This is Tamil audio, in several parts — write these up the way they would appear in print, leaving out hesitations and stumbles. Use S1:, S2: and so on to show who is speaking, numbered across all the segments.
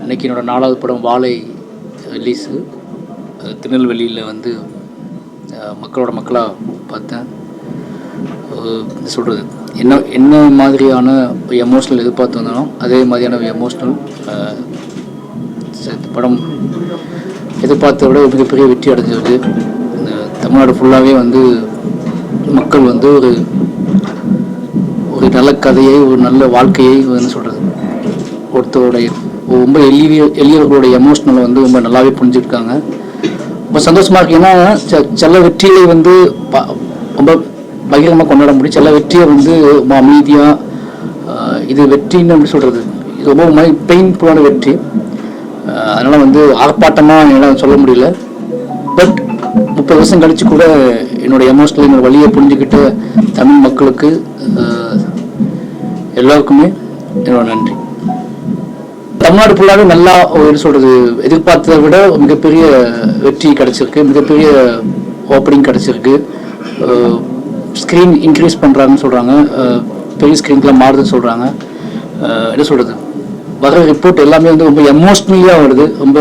S1: அன்றைக்கி என்னோடய 4வது படம் வாழை ரிலீஸு. திருநெல்வேலியில் வந்து மக்களோட மக்களாக பார்த்தேன். என்ன சொல்கிறது, என்ன மாதிரியான எமோஷ்னல் எதிர்பார்த்து வந்தாலும் அதே மாதிரியான எமோஷ்னல் படம் எதிர்பார்த்த விட மிகப்பெரிய வெற்றி அடைஞ்சிருக்கு. இந்த தமிழ்நாடு ஃபுல்லாகவே வந்து மக்கள் வந்து ஒரு நல்ல கதையை, ஒரு நல்ல வாழ்க்கையை என்ன சொல்கிறது, ஒருத்தருடைய ரொம்ப எளியவர்களுடைய எமோஷ்னலை வந்து ரொம்ப நல்லாவே புரிஞ்சுருக்காங்க. ரொம்ப சந்தோஷமாக இருக்குது. ஏன்னா சில வெற்றியை வந்து ரொம்ப பகிரமாக கொண்டாட முடியும், சில வெற்றியை வந்து ரொம்ப அமைதியாக இது வெற்றின்னு எப்படி சொல்கிறது, இது ரொம்ப பெயின்ஃபுல்லான வெற்றி. அதனால் வந்து ஆர்ப்பாட்டமாக என்னால் சொல்ல முடியல. பட் 30 வருஷம் கழித்து கூட என்னோடய எமோஷ்னல், என்னோடய வழியை புரிஞ்சுக்கிட்ட தமிழ் மக்களுக்கு எல்லாருக்குமே என்னோட நன்றி. தமிழ்நாடு ஃபுல்லாகவே நல்லா என்ன சொல்கிறது, எதிர்பார்த்ததை விட மிகப்பெரிய வெற்றி கிடச்சிருக்கு, மிகப்பெரிய ஓப்பனிங் கிடச்சிருக்கு. ஸ்க்ரீன் இன்க்ரீஸ் பண்ணுறாங்கன்னு சொல்கிறாங்க, பெரிய ஸ்க்ரீனுக்குலாம் மாறுதுன்னு சொல்கிறாங்க. என்ன சொல்கிறது, வர ரிப்போர்ட் எல்லாமே வந்து ரொம்ப எமோஷ்னலியாக வருது, ரொம்ப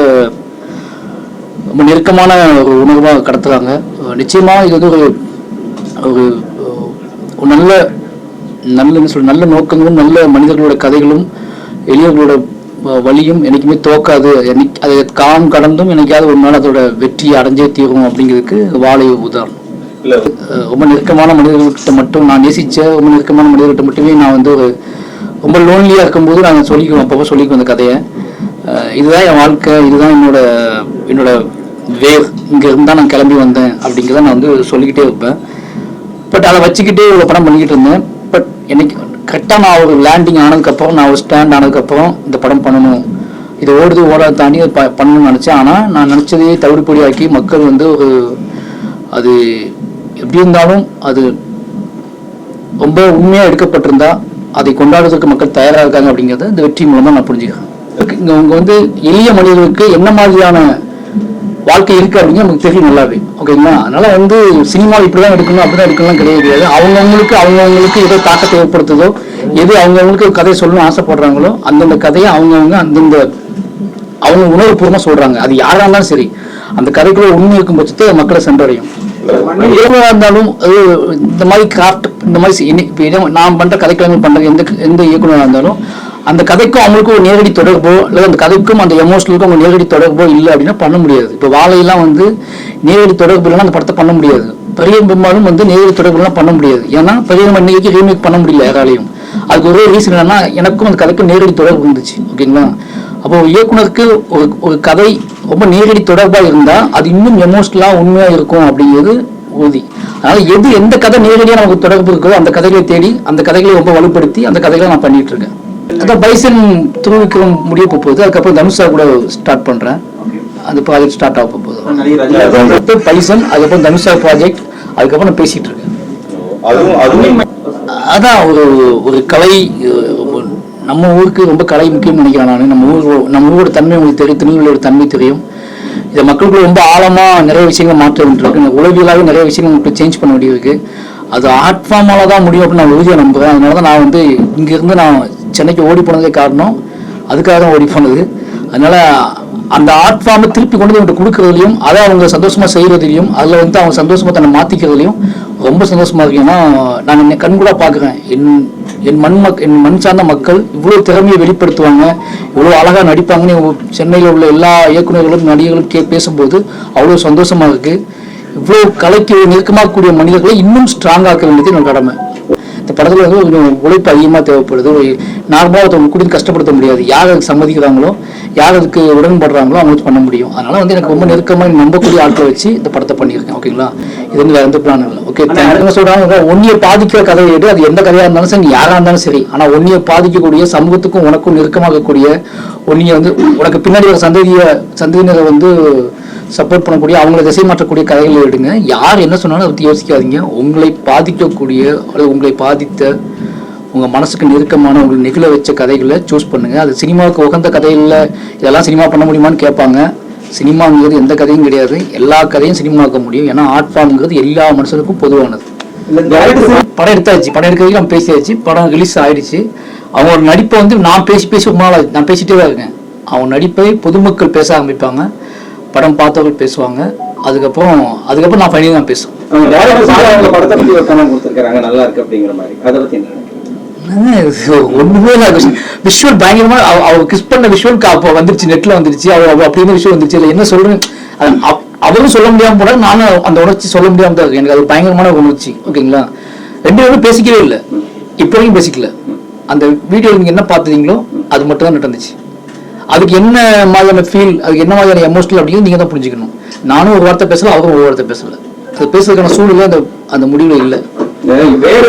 S1: ரொம்ப நெருக்கமான ஒரு உணர்வாக கடத்துகிறாங்க. நிச்சயமாக இது வந்து ஒரு நல்ல என்ன சொல்ற நல்ல நோக்கங்களும் நல்ல மனிதர்களோட கதைகளும் எளியவர்களோட வழியும் என்றைக்குமே தோக்காது. அதை கடந்தும் என்னைக்காவது ஒரு நாள் அதோட வெற்றியை அடைஞ்சே தீரும் அப்படிங்கிறதுக்கு வாழை உதாரணம். ரொம்ப நெருக்கமான மனிதர்கள்கிட்ட மட்டும் நான் நேசித்த ரொம்ப நெருக்கமான மனிதர்கிட்ட மட்டுமே நான் வந்து ஒரு ரொம்ப லோன்லியாக இருக்கும்போது நான் அப்பப்போ சொல்லிக்குவேன் அந்த கதையை. இதுதான் என் வாழ்க்கை, இதுதான் என்னோட வேவ், இங்கே இருந்தால் நான் கிளம்பி வந்தேன் அப்படிங்கிறத நான் வந்து சொல்லிக்கிட்டே இருப்பேன். பட் அதை வச்சுக்கிட்டே ஒரு படம் பண்ணிக்கிட்டு இருந்தேன். பட் எனக்கு கரெக்டாக நான் ஒரு லேண்டிங் ஆனதுக்கப்புறம், நான் ஒரு ஸ்டாண்ட் ஆனதுக்கப்புறம் இந்த படம் பண்ணணும், இதை ஓடாத தாண்டி பண்ணணும்னு நினச்சேன். ஆனால் நான் நினச்சதையே தவிடுபொடியாக்கி மக்கள் வந்து அது எப்படி இருந்தாலும் அது ரொம்ப உண்மையாக எடுக்கப்பட்டிருந்தா அதை கொண்டாடுறதுக்கு மக்கள் தயாராக இருக்காங்க அப்படிங்கிறத இந்த வெற்றி மூலமாக நான் புரிஞ்சுக்கிறேன். இங்கே வந்து எளிய மனிதர்களுக்கு என்ன மாதிரியான வாழ்க்கை இருக்குது அப்படிங்க நமக்கு தெரியும் நல்லாவே, ஓகேங்களா? அதனால் வந்து சினிமாவில் இப்படி தான் எடுக்கணும், அப்படி தான் எடுக்கணும்லாம் கிடையாது. அவங்கவுங்களுக்கு எதோ தாக்கத்தை ஏற்படுத்துதோ, எது அவங்கவுங்களுக்கு கதையை சொல்லணும்னு ஆசைப்படுறாங்களோ அந்தந்த கதையை அவங்க உணர்வுபூர்வமாக சொல்கிறாங்க. அது யாராக இருந்தாலும் சரி, அந்த கதைக்குள்ள உண்மை இருக்கும் பட்சத்தை மக்களை சென்றடையும். இயக்குனராக இருந்தாலும் இந்த மாதிரி கிராஃப்ட், இந்த மாதிரி நான் பண்ணுற கதைக்கிழமை பண்ணுற எந்த இயக்குனராக இருந்தாலும் அந்த கதைக்கும் அவங்களுக்கும் ஒரு நேரடி தொடர்போ, இல்லை அந்த கதைக்கும் அந்த எமோஷனலுக்கும் அவங்க நேரடி தொடர்போ இல்லை அப்படின்னா பண்ண முடியாது. இப்போ வாழையெல்லாம் வந்து நேரடி தொடர்பு இல்லைன்னா அந்த படத்தை பண்ண முடியாது. பெரிய பெரும்பாலும் வந்து நேரடி தொடர்புலாம் பண்ண முடியாது. ஏன்னா பெரிய இன்னைக்கு ரீமேக் பண்ண முடியல யாராலையும். அதுக்கு ஒரே ரீசன் என்னன்னா, எனக்கும் அந்த கதைக்கும் நேரடி தொடர்பு இருந்துச்சு, ஓகேங்களா? அப்போ இயக்குனருக்கு ஒரு கதை ரொம்ப நேரடி தொடர்பாக இருந்தால் அது இன்னும் எமோஷனலாக உண்மையாக இருக்கும் அப்படிங்கிறது உறுதி. அதனால் எந்த கதை நேரடியாக நமக்கு தொடர்பு இருக்கோ அந்த கதைகளை தேடி அந்த கதைகளை ரொம்ப வலுப்படுத்தி அந்த கதைகளை நான் பண்ணிட்டு இருக்கேன். அதான் பைசன் திருவிக்ரம் முடிய போகுது. அதுக்கப்புறம் தனுஷா கூட ஸ்டார்ட் பண்ணுறேன், அந்த ப்ராஜெக்ட் ஸ்டார்ட் ஆக போகுது. பைசன், அதுக்கப்புறம் தனுஷா ப்ராஜெக்ட், அதுக்கப்புறம் நான் பேசிகிட்டு இருக்கேன். அதான் ஒரு கலை, நம்ம ஊருக்கு ரொம்ப கலை முக்கியம் நினைக்கிறேன் நான். நம்ம ஊரோட தன்மை உங்களுக்கு தெரியும், திருநெல்வேலியோட தன்மை தெரியும். இதை மக்களுக்குள்ள ரொம்ப ஆழமாக நிறைய விஷயங்கள் மாற்ற வேண்டியிருக்கு, உளவியலாகவே நிறைய விஷயங்கள் உங்களுக்கு சேஞ்ச் பண்ண வேண்டியிருக்கு. அது ஆர்ட் ஃபார்மால தான் முடியும் அப்படின்னு நான் உறுதியாக நம்புகிறேன். அதனால தான் நான் வந்து இங்கேருந்து நான் சென்னைக்கு ஓடி போனதே காரணம் அதுக்காக தான் ஓடி போனது. அதனால அந்த ஆர்ட் ஃபார்மை திருப்பி கொண்டு வந்து இவங்க கொடுக்கறதுலையும், அதை அவங்க சந்தோஷமாக செய்கிறதுலையும், அதில் வந்து அவங்க சந்தோஷமாக தன்னை மாற்றிக்கிறதுலையும் ரொம்ப சந்தோஷமாக இருக்கு. ஏன்னா நான் கண்கூட பார்க்குறேன், என் மண் சார்ந்த மக்கள் இவ்வளோ திறமையை வெளிப்படுத்துவாங்க, இவ்வளோ அழகாக நடிப்பாங்கன்னு சென்னையில் உள்ள எல்லா இயக்குநர்களும் நடிகர்களும் பேசும்போது அவ்வளோ சந்தோஷமாக இருக்குது. இவ்வளோ கலைக்கு நெருக்கமாகக்கூடிய மனிதர்களை இன்னும் ஸ்ட்ராங் ஆக்க வேண்டியது என்னோட கடமை. இந்த படத்தில் வந்து கொஞ்சம் உழைப்பு அதிகமாக தேவைப்படுது. நார்மலாக ஒருத்தவங்க கூட்டிட்டு கஷ்டப்படுத்த முடியாது. யார் அதுக்கு சம்மதிக்கிறாங்களோ, யார் அதுக்கு உடன்படுறாங்களோ அவங்களுக்கு பண்ண முடியும். அதனால் வந்து எனக்கு ரொம்ப நெருக்கமாக நம்பக்கூடிய ஆட்களை வச்சு இந்த படத்தை பண்ணியிருக்கேன், ஓகேங்களா? இது வந்து வேறு எந்த பிளான் இல்லை. ஓகே, என்ன சொல்கிறாங்க, ஒன்னியை பாதிக்கிற கதையை எடு, அது எந்த கதையாக இருந்தாலும் சரி, யாராக இருந்தாலும் சரி. ஆனால் ஒன்னியை பாதிக்கக்கூடிய, சமூகத்துக்கும் உனக்கும் நெருக்கமாகக்கூடிய, ஒன்னியை வந்து உனக்கு பின்னாடி ஒரு சந்ததியினரை வந்து சப்போர்ட் பண்ணக்கூடிய, அவங்கள திசை மாற்றக்கூடிய கதைகளை எடுங்க. யார் என்ன சொன்னாலும் அதை பற்றி யோசிக்காதீங்க. உங்களை பாதிக்கக்கூடிய அல்லது உங்களை பாதித்த உங்கள் மனசுக்கு நெருக்கமான உங்களுக்கு நெகிழ வச்ச கதைகளை சூஸ் பண்ணுங்கள். அது சினிமாவுக்கு உகந்த கதைகளில் இதெல்லாம் சினிமா பண்ண முடியுமான்னு கேட்பாங்க. சினிமாங்கிறது எந்த கதையும் கிடையாது, எல்லா கதையும் சினிமாக்க முடியும். ஏன்னா ஆர்ட் ஃபார்ம்ங்கிறது எல்லா மனுஷனுக்கும் பொதுவானது. படம் எடுத்தாச்சு, படம் எடுக்கிறதுக்கு நம்ம பேசியாச்சு, படம் ரிலீஸ் ஆகிடுச்சு. அவங்களோட நடிப்பை வந்து நான் பேசிட்டே தான் இருக்கேன். அவன் நடிப்பை பொதுமக்கள் பேச ஆரம்பிப்பாங்க, படம் பார்த்தவர்கள் பேசுவாங்க, அதுக்கப்புறம் நான் ஃபைனலி தான் பேசுவேன்.
S2: படத்தை பத்தி ஒரு கமெண்ட் கொடுத்துருக்காங்க, நல்லா இருக்கு அப்படிங்கிற மாதிரி. அதை பத்தி என்ன
S1: ஒண்ணுமே விஷுவல் பயங்கரமா அவ கிஸ் பண்ண விஷுவல் அப்போ வந்துருச்சு, நெட்ல வந்துருச்சு, அவ அப்படின்னு விஷயம் வந்துருச்சு. இல்லை என்ன சொல்றேன் அவரும் சொல்ல முடியாம போனா நானும் அந்த உணர்ச்சி சொல்ல முடியாம தான் இருக்கு. எனக்கு அது பயங்கரமான உணர்ச்சி. ஓகேங்களா, 2 பேரும் பேசிக்கவே இல்லை, இப்போ வரைக்கும் பேசிக்கல. அந்த வீடியோ நீங்க என்ன பாத்துறீங்களோ அது மட்டும் தான் நடந்துச்சு. அதுக்கு என்ன மாதிரியான ஃபீல், அதுக்கு என்ன மாதிரியான எமோஷனல் அப்படின்னு நீங்க தான் புரிஞ்சுக்கணும். நானும் ஒரு வார்த்தை பேசல, அவரும் ஒரு வார்த்தை பேசல. அது பேசுறதுக்கான சூழ்நிலை அந்த முடிவுல இல்லை.
S2: வேறு